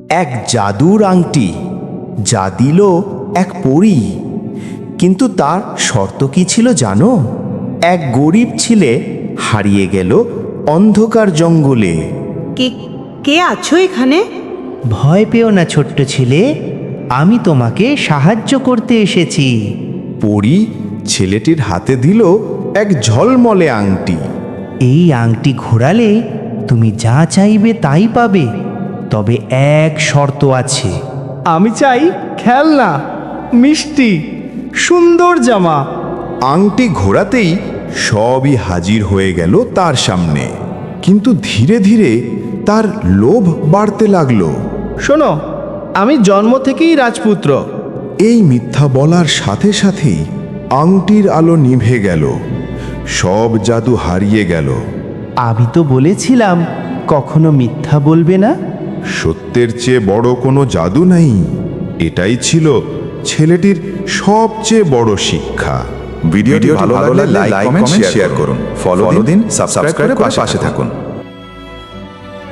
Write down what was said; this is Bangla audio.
এক জাদুর আংটি, যা দিল এক পরী। কিন্তু তার শর্ত কি ছিল জানো? এক গরিব ছেলে হারিয়ে গেল অন্ধকার জঙ্গলে। কে কে আছো এখানে? ভয় পেও না ছোট্ট ছেলে, আমি তোমাকে সাহায্য করতে এসেছি। পরী ছেলেটির হাতে দিল এক ঝলমলে আংটি। এই আংটি ঘোরালে তুমি যা চাইবে তাই পাবে, তবে এক শর্ত আছে। আমি চাই খেলনা, মিষ্টি, সুন্দর জামা। আংটি ঘোরাতেই সবই হাজির হয়ে গেল তার সামনে। কিন্তু ধীরে ধীরে তার লোভ বাড়তে লাগলো। শোনো, আমি জন্ম থেকেই রাজপুত্র। এই মিথ্যা বলার সাথে সাথেই আংটির আলো নিভে গেল, সব জাদু হারিয়ে গেল। আমি তো বলেছিলাম কখনো মিথ্যা বলবে না। সত্যের চেয়ে বড় কোনো জাদু নাই। এটাই ছিল ছেলেটির সবচেয়ে বড় শিক্ষা। ভিডিওটি ভালো লাগলে লাইক, কমেন্ট, শেয়ার করুন। ফলো দিন, সাবস্ক্রাইব করে পাশে থাকুন।